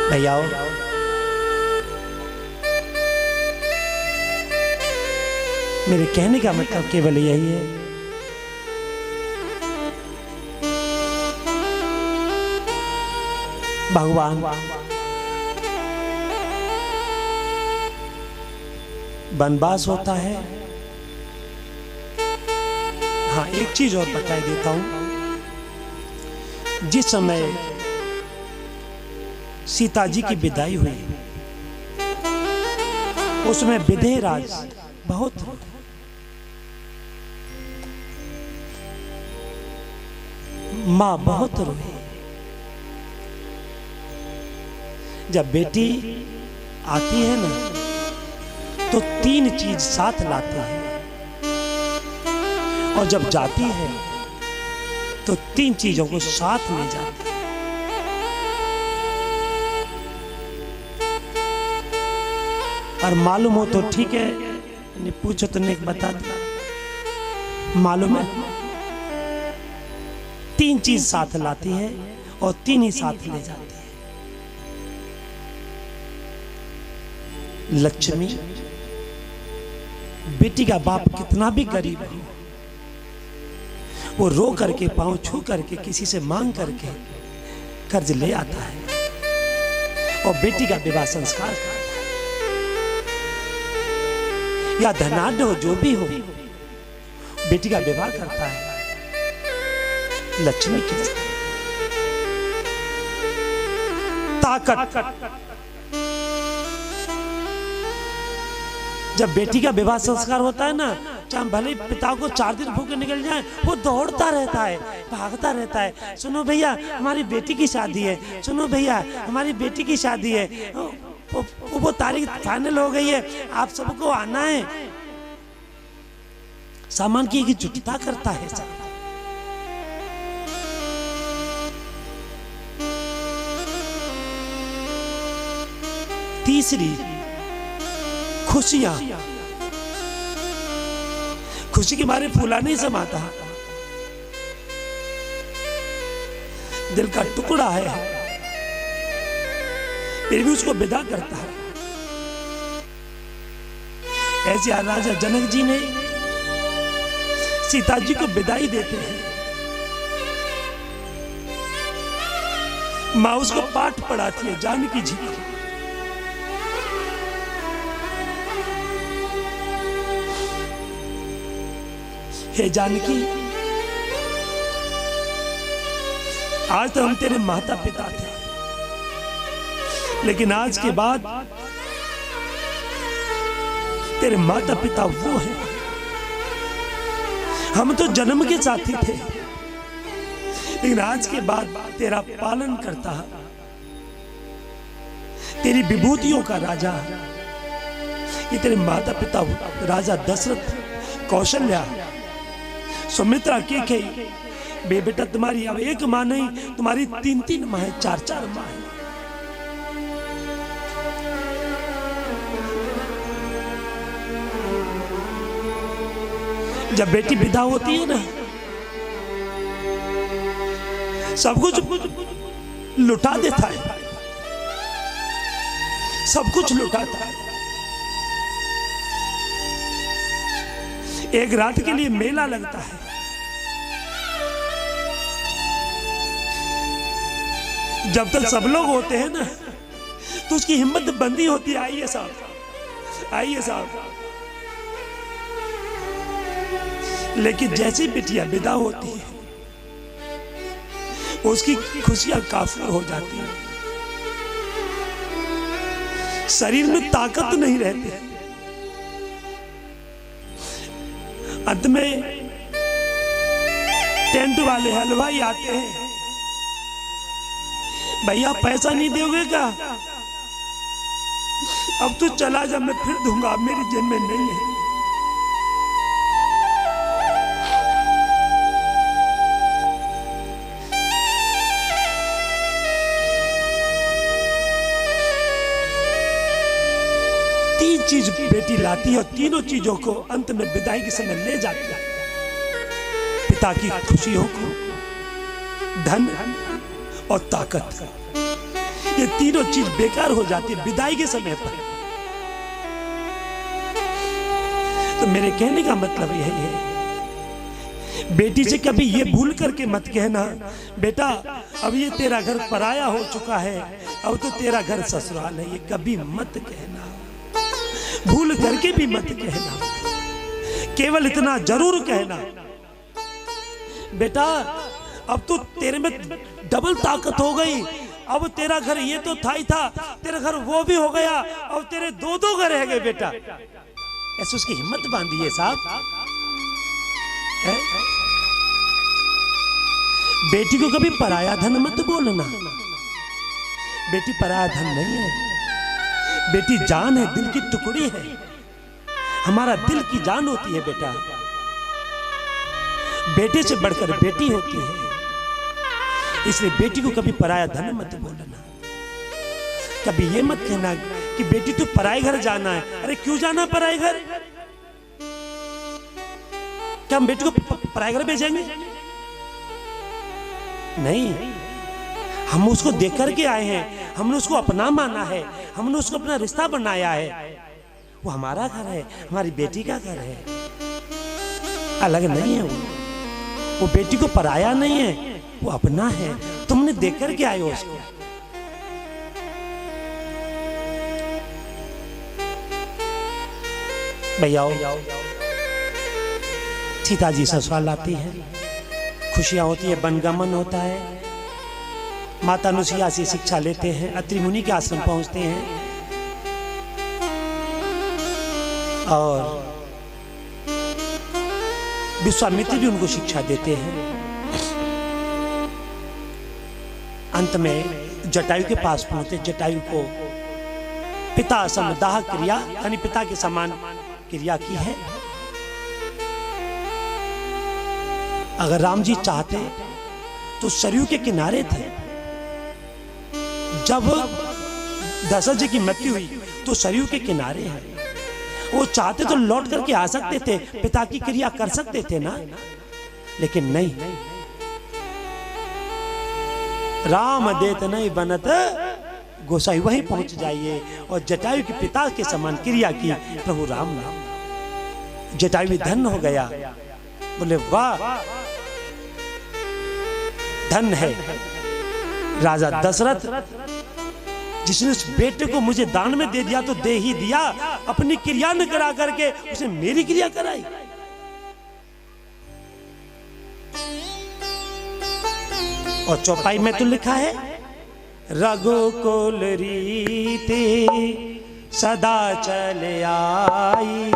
भैया मेरे कहने का मतलब केवल यही है, भगवान वनवास होता है। हाँ, एक चीज और बता देता हूं, जिस समय सीता जी की विदाई हुई उसमें विदेहराज बहुत मां बहुत रोई। जब बेटी आती है ना तो 3 चीज साथ लाती है, और जब जाती है तो 3 चीजों को साथ ले जाती है। और मालूम हो तो ठीक है, नहीं पूछो तो नहीं बता दिया। मालूम है 3 चीज साथ लाती है और 3 ही साथ ले जाती है। लक्ष्मी, बेटी का बाप कितना भी गरीब हो, वो रो करके पांव छू करके किसी से मांग करके कर्ज ले आता है और बेटी का विवाह संस्कार करता है। या धनाढ्य हो जो भी हो, बेटी का विवाह करता है लक्ष्मी की ताकत। जब बेटी का विवाह संस्कार होता है ना, चाहे भले पिता को 4 दिन भूखे निकल जाए, वो दौड़ता रहता है, भागता रहता है। सुनो भैया हमारी बेटी की शादी है, सुनो भैया हमारी बेटी की शादी है, वो तारीख फाइनल हो गई है, आप सबको आना है। सामान की जुटता करता है सब। तीसरी खुशियां, खुशी के मारे फूला नहीं समाता, दिल का टुकड़ा है फिर भी उसको विदा करता है। ऐसे राजा जनक जी ने सीता जी को विदाई देते हैं, मां उसको पाठ पढ़ाती है जानकी जी को। हे जानकी, आज तो हम तेरे माता पिता थे, लेकिन आज के बाद तेरे माता पिता वो हैं। हम तो जन्म के साथी थे, लेकिन आज के बाद तेरा पालन करता, तेरी विभूतियों का राजा, ये तेरे माता पिता राजा दशरथ, कौशल्या, सुमित्रा, केकई, बेटा तुम्हारी अब एक मां नहीं, तुम्हारी 3-3 मां है, 4-4 मां है। जब बेटी विदा होती है ना, सब कुछ लुटा देता है, सब कुछ लुटाता है। एक रात के लिए मेला लगता है, जब तक सब लोग होते हैं ना तो उसकी हिम्मत बंदी होती है, आइए साहब, आइए साहब। लेकिन जैसी बिटिया विदा होती है उसकी खुशियां काफूर हो जाती है, शरीर में ताकत नहीं रहती। अंत में टेंट वाले हलवाई आते हैं, भैया पैसा नहीं दोगे क्या? अब तू चला जा, मैं फिर दूंगा, मेरी जेब में नहीं है। चीज बेटी लाती है और तीनों चीजों को अंत में विदाई के समय ले जाती है। पिता की खुशियों को, धन और ताकत, ये तीनों चीज बेकार हो जाती है विदाई के समय पर। तो मेरे कहने का मतलब यही है, बेटी से कभी ये भूल करके मत कहना बेटा अब ये तेरा घर पराया हो चुका है, अब तो तेरा घर ससुराल है। ये कभी मत कहना, भूल करके भी मत कहना। केवल इतना जरूर कहना बेटा अब तो तेरे में डबल ताकत हो गई, अब तेरा घर ये तो था ही था, तेरा घर वो भी हो गया, अब तेरे दो दो घर रह गए बेटा। ऐसे उसकी हिम्मत बांधी है साहब। बेटी को कभी पराया धन मत बोलना। बेटी पराया धन नहीं है, बेटी जान है, दिल की टुकड़ी है, हमारा दिल की जान होती है बेटा। बेटे से बढ़कर बेटी होती है, इसलिए बेटी को कभी पराया धन मत बोलना। कभी ये मत कहना कि बेटी तू पराए घर जाना है। अरे क्यों जाना पराए घर? क्या हम बेटी को पराए घर भेजेंगे? नहीं, हम उसको देख करके आए हैं, हमने उसको अपना माना है, हमने उसको अपना रिश्ता बनाया है। वो हमारा घर है, हमारी बेटी का घर है, अलग नहीं है। वो बेटी को पराया नहीं है, वो अपना है। तुमने देख करके आए हो उसको। भैया सीता जी ससुराल आती है, खुशियां होती है, बनगमन होता है, माता अनुसुईया से शिक्षा लेते हैं, अत्रि मुनि के आश्रम पहुंचते हैं और विश्वामित्र भी उनको शिक्षा देते हैं। अंत में जटायु के पास पहुंचते। जटायु को पिता सम दाह क्रिया यानी पिता के समान क्रिया की है। अगर राम जी चाहते तो सरयू के किनारे थे। जब दशरथ जी की मृत्यु हुई तो सरयू के किनारे हैं। वो चाहते तो लौट करके आ सकते थे, पिता की क्रिया कर सकते थे ना, लेकिन नहीं। राम देत नहीं बनत गोसाई, वहीं पहुंच जाइए। और जटायु के पिता के समान क्रिया की प्रभु राम नाम। जटायु धन हो गया। बोले वाह, धन है राजा दशरथ, जिसने उस बेटे को मुझे दान में दे दिया तो दे ही दिया, अपनी क्रिया न करा करके उसने मेरी क्रिया कराई। और चौपाई में तो लिखा है, रघुकुल रीति सदा चले आई,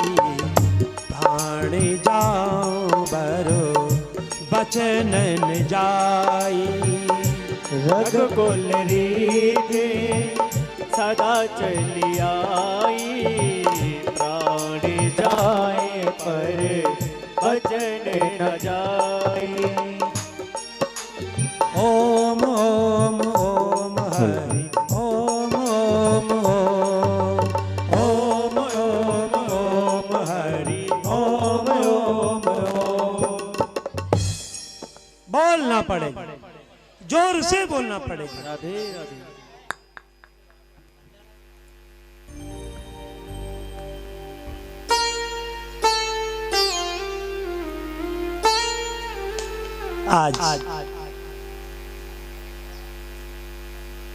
भाण जाओ बरो बचन न जाई। रघुकुल रीति सदा चली आई, प्राण जाए पर बचन न जाए। ओम ओम ओम हरि ओम ओम ओम ओम ओम हरि ओम ओम ओम। बोलना पड़ेगा, जोर से बोलना पड़ेगा। राधे राधे। आज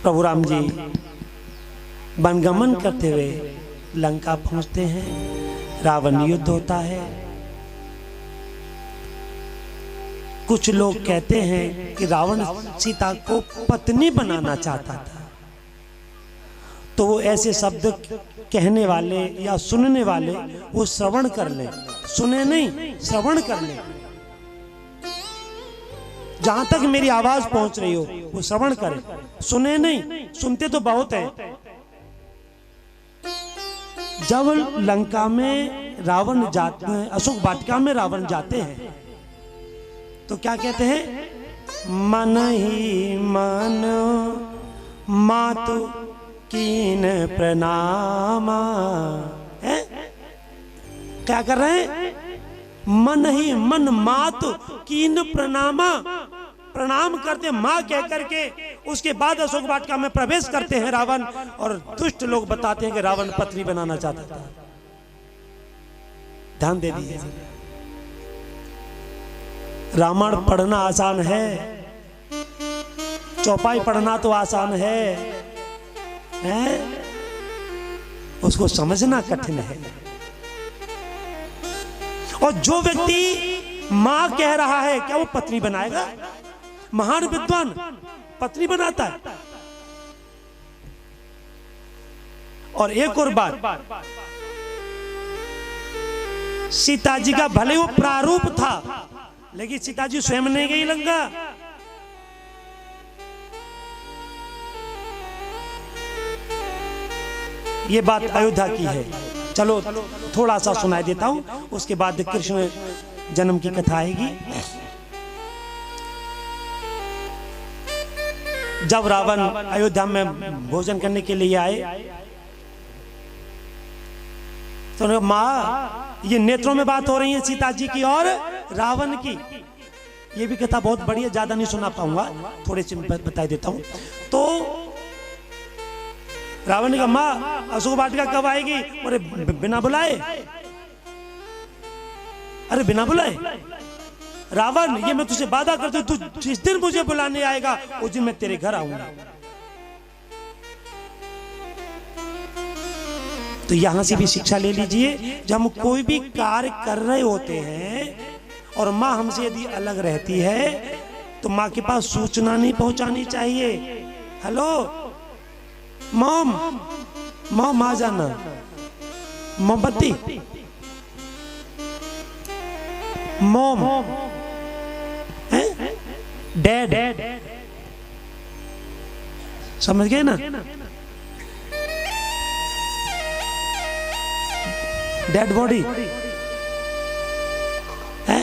प्रभु राम जी वनगमन करते हुए लंका पहुंचते हैं। रावण युद्ध होता है। कुछ लोग कहते हैं कि रावण सीता को पत्नी बनाना चाहता था। तो वो ऐसे शब्द कहने वाले या सुनने वाले वो श्रवण कर लें, सुने नहीं श्रवण कर लें। जहां तक मेरी आवाज पहुंच रही हो वो श्रवण करें, सुने नहीं, सुनते तो बहुत है। जब लंका में रावण जाते हैं, अशोक वाटिका में रावण जाते हैं तो क्या कहते हैं? मन ही मन मातु कीन प्रणामा है। क्या कर रहे हैं? मन ही मन मात कीन प्रणामा, प्रणाम करते मां कह करके उसके बाद अशोक वाटिका में प्रवेश करते हैं रावण। और दुष्ट लोग बताते हैं कि रावण पत्नी बनाना चाहता था। ध्यान दे दीजिए, रामायण पढ़ना आसान है, चौपाई पढ़ना तो आसान है? उसको समझना कठिन है। और जो व्यक्ति मां कह रहा है, क्या वो पत्नी बनाएगा? महान विद्वान पत्नी बनाता है। और एक और बात, सीता जी का भले वो प्रारूप था, लेकिन सीता जी स्वयं नहीं गई लंका। ये बात अयोध्या की है। चलो थोड़ा सा सुनाई देता हूं, उसके बाद कृष्ण जन्म की कथा आएगी। जब रावण अयोध्या में भोजन करने के लिए आए तो मां, ये नेत्रों में बात हो रही है सीता जी की और रावण की। ये भी कथा बहुत बड़ी है, ज्यादा नहीं सुना पाऊंगा, थोड़ी सी बता देता हूं। तो रावण ने कहा मां अशोक वाटिका कब आएगी? अरे बिना बुलाए, अरे बिना बुलाए रावण, ये मैं तुझे वादा करती हूं, तू जिस दिन मुझे बुलाने आएगा उस दिन मैं तेरे घर आऊंगा। तो यहां से भी शिक्षा ले लीजिए, जब हम कोई भी कार्य कर रहे होते हैं और मां हमसे यदि अलग रहती है तो मां के पास सूचना नहीं पहुंचानी चाहिए। हेलो मॉम, मॉम आ जाना, मोमबत्ती, मॉम, डैड, समझ गए ना? डेड बॉडी है।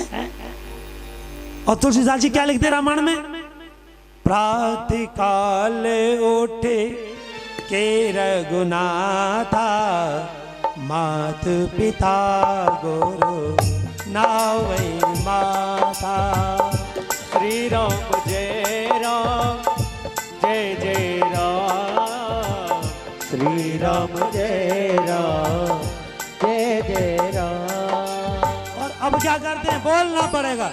और तुलसीदास जी क्या लिखते हैं रामायण में? प्रातः काल उठे के रघुनाथा, मात पिता गुरु नावै माता। श्री राम जय राम, जय जय राम। श्री राम जय राम, जय जय राम। और अब क्या करते हैं? बोलना पड़ेगा,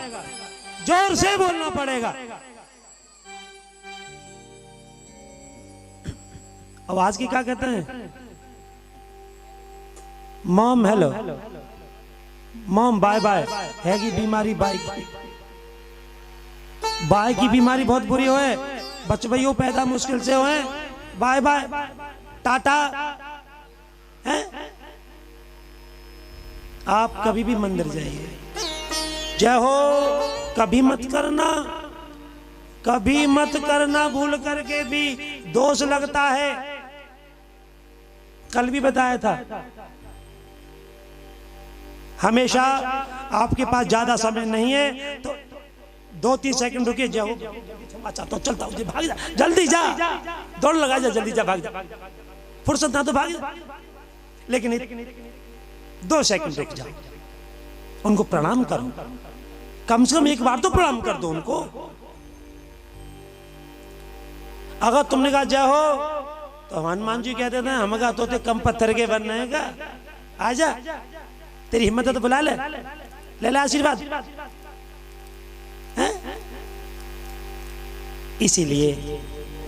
जोर से बोलना पड़ेगा। आवाज की क्या कहते हैं? Mom hello, mom bye bye, है की बीमारी बाय, बाय की बीमारी बहुत बुरी होए, बचपइयों पैदा मुश्किल से होए, बाय बाय, टाटा है। आप कभी भी मंदिर जाइए, जय हो कभी मत करना, कभी मत करना, भूल करके भी दोष लगता है। कल भी बताया था, हमेशा आपके पास ज्यादा समय नहीं है तो 2-3 सेकंड रुकिए, जाओ चाहता हूं, चलता हूं, भाग जा, जल्दी जा, दौड़ लगा जा, जल्दी जा, भाग जा, फुर्सत ना तो भाग जा, लेकिन 2 सेकंड रुक जाओ, उनको प्रणाम करो, कम से कम एक बार तो प्रणाम कर दो उनको। अगर तुमने कहा जय हो तो हनुमान जी कहते थे हम कहा तो कम पत्थर के बनने का, आजा तेरी हिम्मत है तो बुला ले, ले ले आशीर्वाद। इसीलिए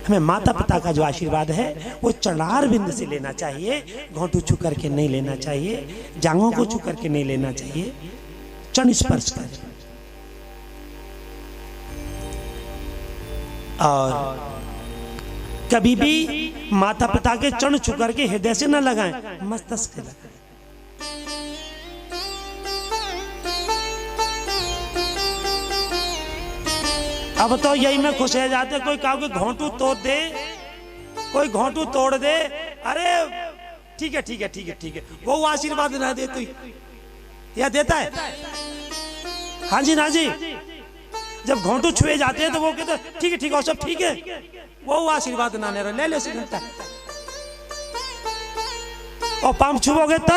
हमें माता पिता का जो आशीर्वाद है वो चढ़ार बिंद से लेना चाहिए, घोंटू छू करके नहीं लेना चाहिए, जांघों को छू करके नहीं लेना चाहिए, चरण स्पर्श कर। और कभी भी माता पिता के चरण छू करके हृदय से न लगाएं, मस्तक से लगाएं। अब तो यही में खुश रह जाते, कोई कहा घोंटू तोड़ दे, कोई घोंटू तोड़ दे, अरे ठीक है ठीक है ठीक है ठीक है, वो आशीर्वाद ना दे तो या देता है? हाँ जी ना जी, जब घोंटू छुए जाते हैं तो वो कहते ठीक है ठीक है, सब ठीक है, वो आशीर्वाद ना ले ले, ले और पाम छुओगे तो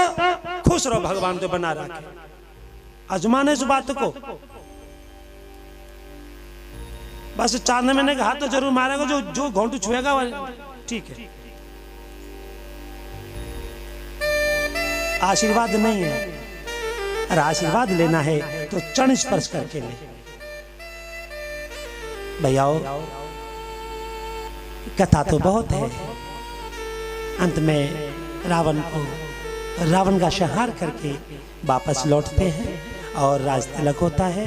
खुश रहो, भगवान तो बना रखे। आजमाने इस बात को, बस चांद महीने का हाथ तो जरूर मारेगा, जो घोंटू छुएगा ठीक है। आशीर्वाद नहीं है, अरे आशीर्वाद लेना है तो चरण स्पर्श करके ले। भैयाओ कथा तो बहुत है, अंत में रावण का संहार करके वापस लौटते हैं और राज तिलक होता है,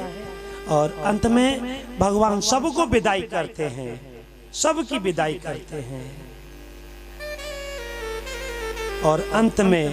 और अंत में भगवान सबको विदाई करते हैं, सबकी विदाई करते हैं, और अंत में